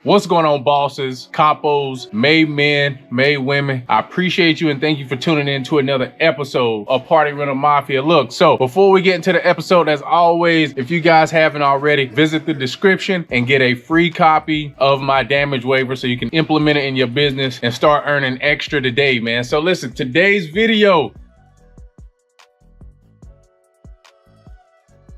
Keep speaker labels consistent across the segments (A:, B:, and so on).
A: What's going on, bosses, capos, made men, made women? I appreciate you and thank you for tuning in to another episode of Party Rental Mafia. Look, so before we get into the episode, as always, if you guys haven't already, visit the description and get a free copy of my damage waiver so you can implement it in your business and start earning extra today, man. So listen, today's video,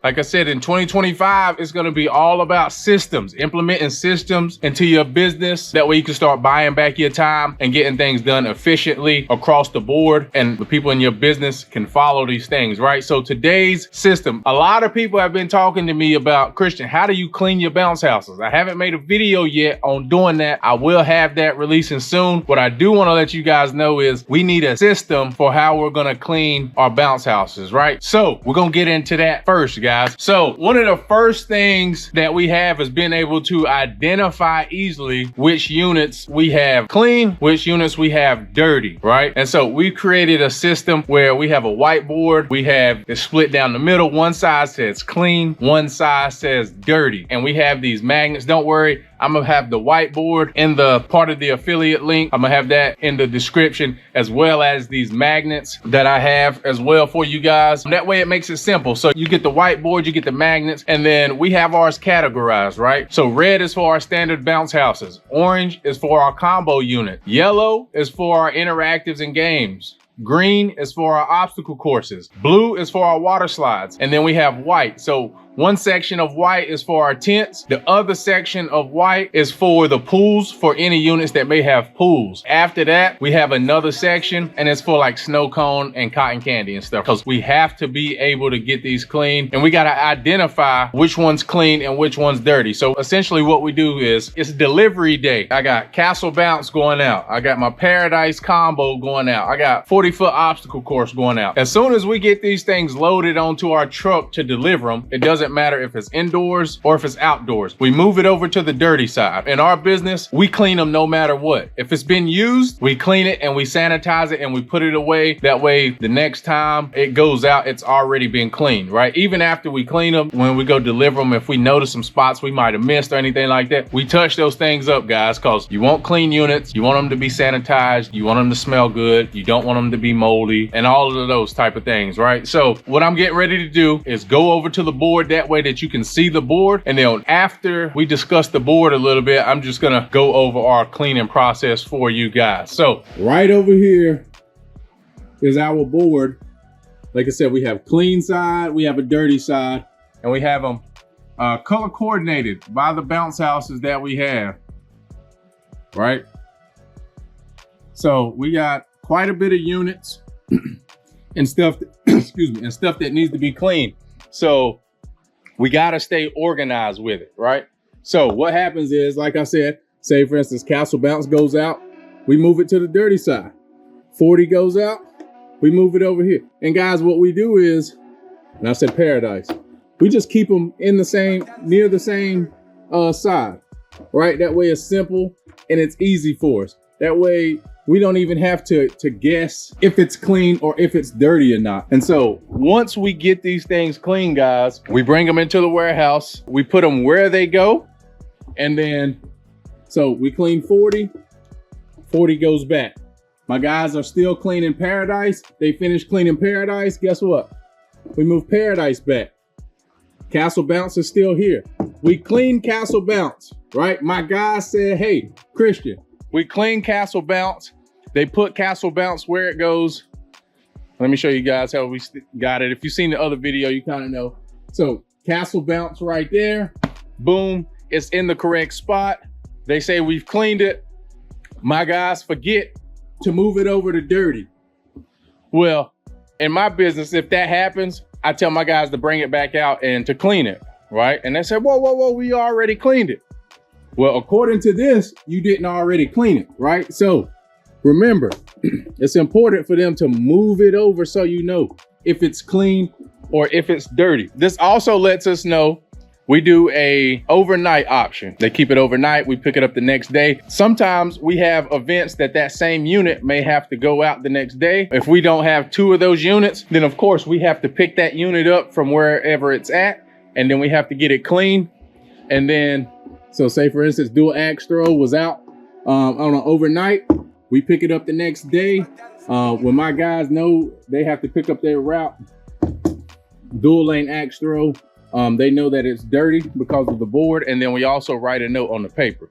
A: like I said, in 2025, it's gonna be all about systems, implementing systems into your business. That way you can start buying back your time and getting things done efficiently across the board, and the people in your business can follow these things, right? So today's system, a lot of people have been talking to me about, Christian, how do you clean your bounce houses? I haven't made a video yet on doing that. I will have that releasing soon. What I do wanna let you guys know is we need a system for how we're gonna clean our bounce houses, right? So we're gonna get into that first, guys. So one of the first things that we have is being able to identify easily which units we have clean, which units we have dirty, right? And so we created a system where we have a whiteboard. We have it split down the middle. One side says clean, one side says dirty. And we have these magnets. Don't worry, I'm gonna have the whiteboard in the part of the affiliate link. I'm gonna have that in the description, as well as these magnets that I have as well for you guys. That way it makes it simple. So you get the whiteboard, you get the magnets, and then we have ours categorized, right? So red is for our standard bounce houses. Orange is for our combo unit. Yellow is for our interactives and games. Green is for our obstacle courses. Blue is for our water slides. And then we have white. So one section of white is for our tents. The other section of white is for the pools, for any units that may have pools. After that, we have another section, and it's for like snow cone and cotton candy and stuff, because we have to be able to get these clean, and we got to identify which one's clean and which one's dirty. So essentially what we do is, it's delivery day. I got Castle Bounce going out. I got my Paradise Combo going out. I got 40-foot obstacle course going out. As soon as we get these things loaded onto our truck to deliver them, it doesn't matter if it's indoors or if it's outdoors. We move it over to the dirty side. In our business, we clean them no matter what. If it's been used, we clean it and we sanitize it and we put it away. That way, the next time it goes out, it's already been cleaned, right? Even after we clean them, when we go deliver them, if we notice some spots we might have missed or anything like that, we touch those things up, guys, because you want clean units. You want them to be sanitized. You want them to smell good. You don't want them to be moldy and all of those type of things, right? So what I'm getting ready to do is go over to the board. That way that you can see the board, and then after we discuss the board a little bit, I'm just gonna go over our cleaning process for you guys. So right over here is our board. Like I said, we have clean side, we have a dirty side, and we have them color coordinated by the bounce houses that we have, right? So we got quite a bit of units and stuff excuse me, and stuff that needs to be cleaned. So we gotta stay organized with it, right? So what happens is, like I said, say for instance, Castle Bounce goes out, we move it to the dirty side. 40 goes out, we move it over here. And guys, what we do is, and I said Paradise, we just keep them in the same, near the same side, right? That way it's simple and it's easy for us. That way we don't even have to guess if it's clean or if it's dirty or not. And so once we get these things clean, guys, we bring them into the warehouse, we put them where they go, and then, so we clean 40, 40 goes back. My guys are still cleaning Paradise. They finished cleaning Paradise. Guess what? We move Paradise back. Castle Bounce is still here. We clean Castle Bounce, right? My guys said, hey, Christian, we clean Castle Bounce. They put Castle Bounce where it goes. Let me show you guys how we got it. If you've seen the other video, you kind of know. So Castle Bounce right there, boom, it's in the correct spot. They say we've cleaned it. My guys forget to move it over to dirty. Well, in my business, if that happens, I tell my guys to bring it back out and to clean it, right? And they said, whoa, whoa, whoa, we already cleaned it. Well, according to this, you didn't already clean it, right? So remember, it's important for them to move it over so you know if it's clean or if it's dirty. This also lets us know we do a overnight option. They keep it overnight, we pick it up the next day. Sometimes we have events that same unit may have to go out the next day. If we don't have 2 of those units, then of course we have to pick that unit up from wherever it's at, and then we have to get it clean. And then So say for instance, dual ax throw was out on an overnight. We pick it up the next day. When my guys know they have to pick up their route, dual lane ax throw, they know that it's dirty because of the board. And then we also write a note on the paper.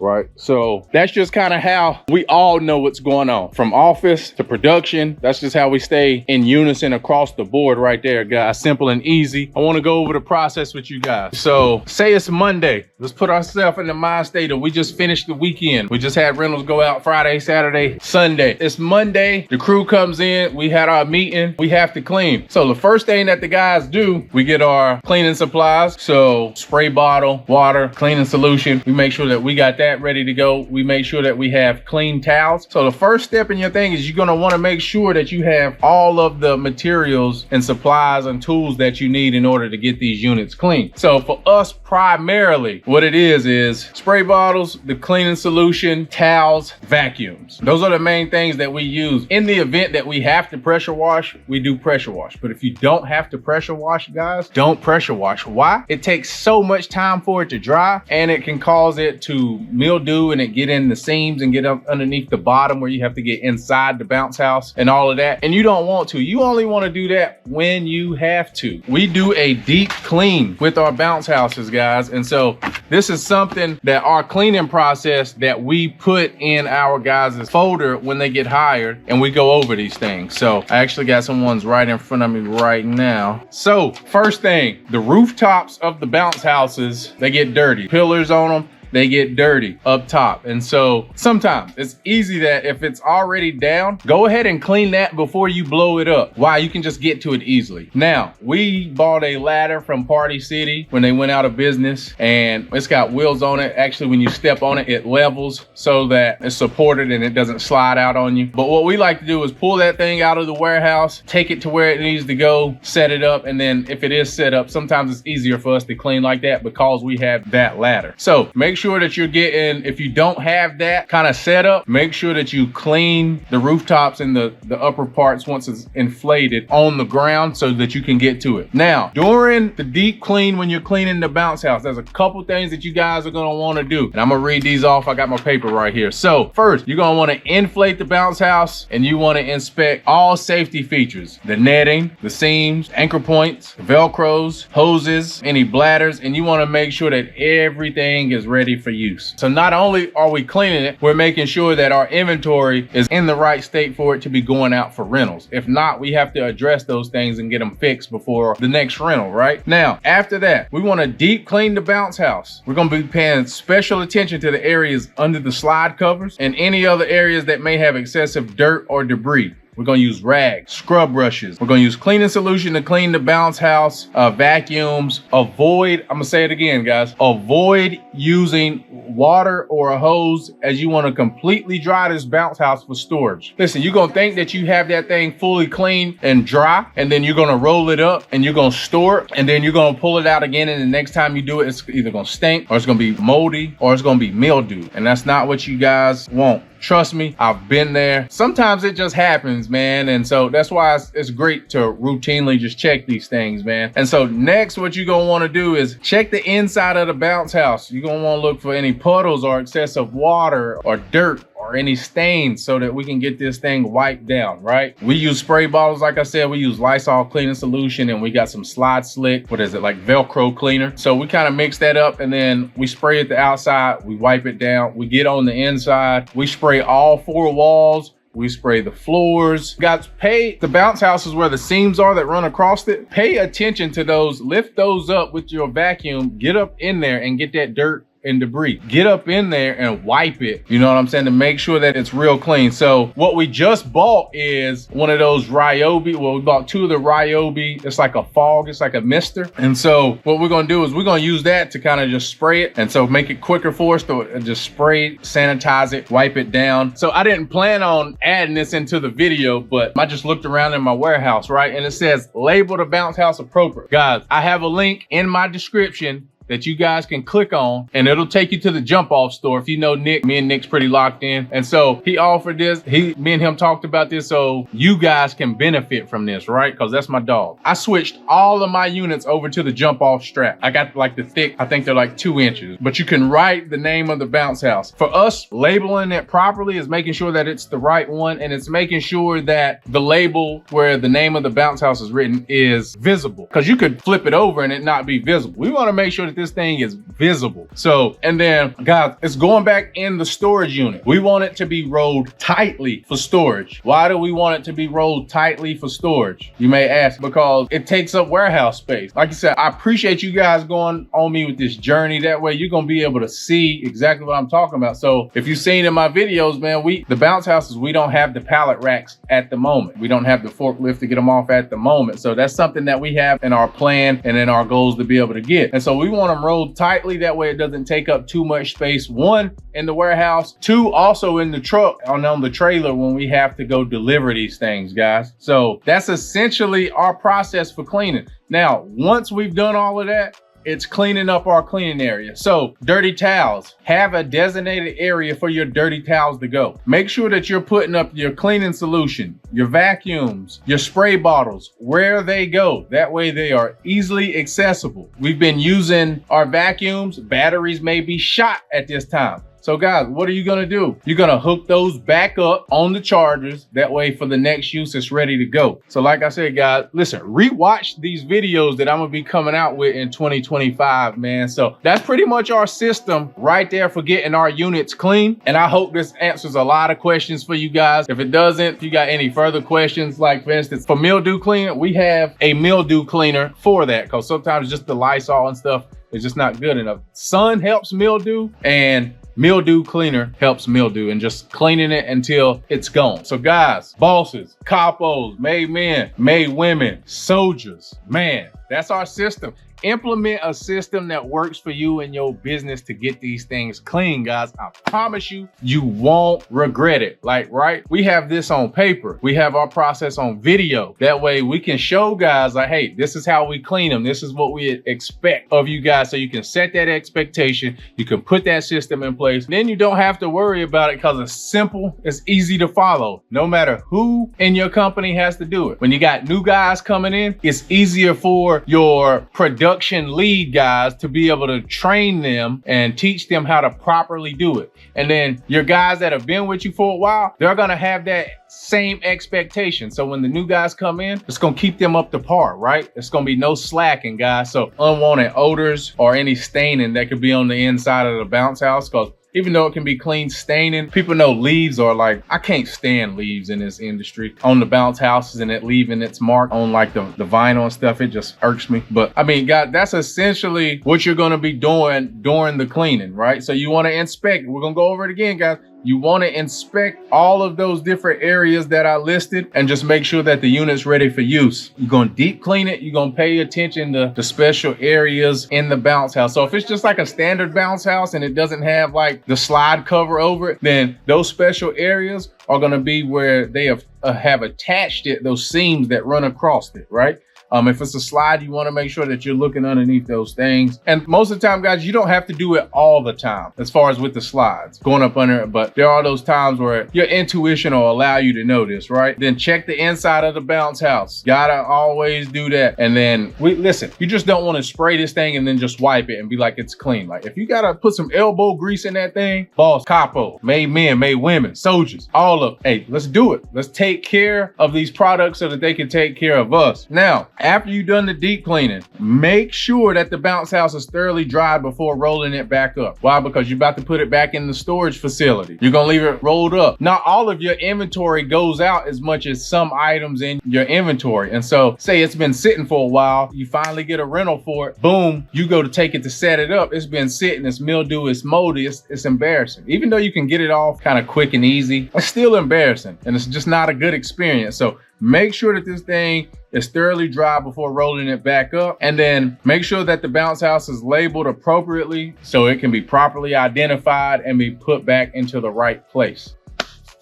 A: Right, so that's just kind of how we all know what's going on, from office to production. That's just how we stay in unison across the board right there, guys. Simple and easy. I want to go over the process with you guys. So say it's Monday. Let's put ourselves in the mind state of we just finished the weekend. We just had rentals go out Friday, Saturday, Sunday. It's Monday. The crew comes in. We had our meeting. We have to clean. So the first thing that the guys do, we get our cleaning supplies. So spray bottle, water, cleaning solution. We make sure that we got that ready to go. We make sure that we have clean towels. So the first step in your thing is you're going to want to make sure that you have all of the materials and supplies and tools that you need in order to get these units clean. So for us, primarily what it is spray bottles, the cleaning solution, towels, vacuums. Those are the main things that we use. In the event that we have to pressure wash, we do pressure wash. But if you don't have to pressure wash, guys, don't pressure wash. Why? It takes so much time for it to dry, and it can cause it to mildew and it get in the seams and get up underneath the bottom where you have to get inside the bounce house and all of that. And you don't want to. You only want to do that when you have to. We do a deep clean with our bounce houses, guys. And so this is something that our cleaning process that we put in our guys' folder when they get hired, and we go over these things. So I actually got some ones right in front of me right now. So first thing, the rooftops of the bounce houses, they get dirty. Pillars on them, they get dirty up top. And so sometimes it's easy that if it's already down, go ahead and clean that before you blow it up. Why? You can just get to it easily. Now, we bought a ladder from Party City when they went out of business, and it's got wheels on it. Actually, when you step on it, it levels so that it's supported and it doesn't slide out on you. But what we like to do is pull that thing out of the warehouse, take it to where it needs to go, set it up. And then if it is set up, sometimes it's easier for us to clean like that because we have that ladder. So make sure that you're getting, if you don't have that kind of setup, make sure that you clean the rooftops and the upper parts once it's inflated on the ground so that you can get to it. Now, during the deep clean, when you're cleaning the bounce house, there's a couple things that you guys are going to want to do. And I'm going to read these off. I got my paper right here. So first, you're going to want to inflate the bounce house, and you want to inspect all safety features, the netting, the seams, anchor points, velcros, hoses, any bladders, and you want to make sure that everything is ready for use. So not only are we cleaning it, we're making sure that our inventory is in the right state for it to be going out for rentals. If not, we have to address those things and get them fixed before the next rental, right? Now, after that, we want to deep clean the bounce house. We're going to be paying special attention to the areas under the slide covers and any other areas that may have excessive dirt or debris. We're going to use rags, scrub brushes. We're going to use cleaning solution to clean the bounce house, vacuums. Avoid, I'm going to say it again, guys, avoid using water or a hose as you want to completely dry this bounce house for storage. Listen, you're going to think that you have that thing fully clean and dry, and then you're going to roll it up and you're going to store it, and then you're going to pull it out again, and the next time you do it, it's either going to stink or it's going to be moldy or it's going to be mildew. And that's not what you guys want. Trust me, I've been there. Sometimes it just happens, man. And so that's why it's great to routinely just check these things, man. And so next, what you're gonna wanna do is check the inside of the bounce house. You're gonna wanna look for any puddles or excessive water or dirt or any stains so that we can get this thing wiped down, right? We use spray bottles, like I said. We use Lysol cleaning solution, and we got some Slide Slick, what is it, like Velcro cleaner. So we kind of mix that up, and then we spray it the outside, we wipe it down, we get on the inside, we spray all 4 walls, we spray the floors. Guys, pay the bounce houses where the seams are that run across it. Pay attention to those, lift those up with your vacuum, get up in there and get that dirt and debris. Get up in there and wipe it, you know what I'm saying, to make sure that it's real clean. So what we just bought is one of those Ryobi. Well, we bought 2 of the Ryobi. It's like a fog, it's like a mister. And so what we're gonna do is we're gonna use that to kind of just spray it, and so make it quicker for us to just spray, sanitize it, wipe it down. So I didn't plan on adding this into the video, but I just looked around in my warehouse, right? And it says label the bounce house appropriate. Guys, I have a link in my description that you guys can click on, and it'll take you to the jump off store. If you know Nick, me and Nick's pretty locked in. And so he offered this, me and him talked about this so you guys can benefit from this, right? Because that's my dog. I switched all of my units over to the jump off strap. I got like the thick, I think they're like 2 inches, but you can write the name of the bounce house. For us, labeling it properly is making sure that it's the right one, and it's making sure that the label where the name of the bounce house is written is visible, because you could flip it over and it not be visible. We want to make sure that this thing is visible. So, and then guys, it's going back in the storage unit. We want it to be rolled tightly for storage. Why do we want it to be rolled tightly for storage? You may ask, because it takes up warehouse space. Like I said, I appreciate you guys going on me with this journey. That way you're going to be able to see exactly what I'm talking about. So if you've seen in my videos, man, the bounce houses, we don't have the pallet racks at the moment. We don't have the forklift to get them off at the moment. So that's something that we have in our plan and in our goals to be able to get. And so we want them rolled tightly. That way it doesn't take up too much space. 1, in the warehouse. 2, also in the truck on the trailer when we have to go deliver these things, guys. So that's essentially our process for cleaning. Now, once we've done all of that, it's cleaning up our cleaning area. So dirty towels, have a designated area for your dirty towels to go. Make sure that you're putting up your cleaning solution, your vacuums, your spray bottles, where they go. That way they are easily accessible. We've been using our vacuums. Batteries may be shot at this time. So guys, what are you gonna do? You're gonna hook those back up on the chargers. That way for the next use, it's ready to go. So like I said, guys, listen, rewatch these videos that I'm gonna be coming out with in 2025, man. So that's pretty much our system right there for getting our units clean. And I hope this answers a lot of questions for you guys. If it doesn't, if you got any further questions, like for instance, for mildew cleaner, we have a mildew cleaner for that, because sometimes just the Lysol and stuff is just not good enough. Sun helps mildew, and mildew cleaner helps mildew, and just cleaning it until it's gone. So guys, bosses, capos, made men, made women, soldiers, man, that's our system. Implement a system that works for you and your business to get these things clean, guys. I promise you, you won't regret it. Like, right? We have this on paper. We have our process on video. That way we can show guys like, hey, this is how we clean them. This is what we expect of you guys. So you can set that expectation. You can put that system in place. Then you don't have to worry about it, because it's simple. It's easy to follow. No matter who in your company has to do it. When you got new guys coming in, it's easier for your production lead guys to be able to train them and teach them how to properly do it. And then your guys that have been with you for a while, they're gonna have that same expectation. So when the new guys come in, it's gonna keep them up to par, right? It's gonna be no slacking, guys. So unwanted odors or any staining that could be on the inside of the bounce house, because even though it can be clean staining, people know leaves are like, I can't stand leaves in this industry. On the bounce houses and it leaving its mark on like the vinyl and stuff, it just irks me. But I mean, guys, that's essentially what you're gonna be doing during the cleaning, right? So you wanna inspect, we're gonna go over it again, guys. You want to inspect all of those different areas that I listed and just make sure that the unit's ready for use. You're going to deep clean it. You're going to pay attention to the special areas in the bounce house. So if it's just like a standard bounce house and it doesn't have like the slide cover over it, then those special areas are going to be where they have attached it, those seams that run across it, right? If it's a slide, you want to make sure that you're looking underneath those things. And most of the time, guys, you don't have to do it all the time as far as with the slides going up under it. But there are those times where your intuition will allow you to know this, right? Then check the inside of the bounce house. Gotta always do that. And then listen, you just don't want to spray this thing and then just wipe it and be like it's clean. Like if you gotta put some elbow grease in that thing, boss, capo, made men, made women, soldiers, all of, hey, let's do it. Let's take care of these products so that they can take care of us. Now, after you've done the deep cleaning, make sure that the bounce house is thoroughly dried before rolling it back up. Why? Because you're about to put it back in the storage facility. You're gonna leave it rolled up. Not all of your inventory goes out as much as some items in your inventory. And so say it's been sitting for a while, you finally get a rental for it, boom, you go to take it to set it up. It's been sitting, it's mildew, it's moldy, it's embarrassing. Even though you can get it off kind of quick and easy, it's still embarrassing and it's just not a good experience. So make sure that this thing is thoroughly dry before rolling it back up. And then make sure that the bounce house is labeled appropriately so it can be properly identified and be put back into the right place.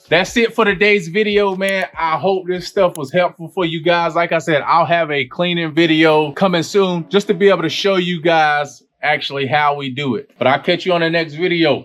A: That's it for today's video, man. I hope this stuff was helpful for you guys. Like I said, I'll have a cleaning video coming soon just to be able to show you guys actually how we do it. But I'll catch you on the next video.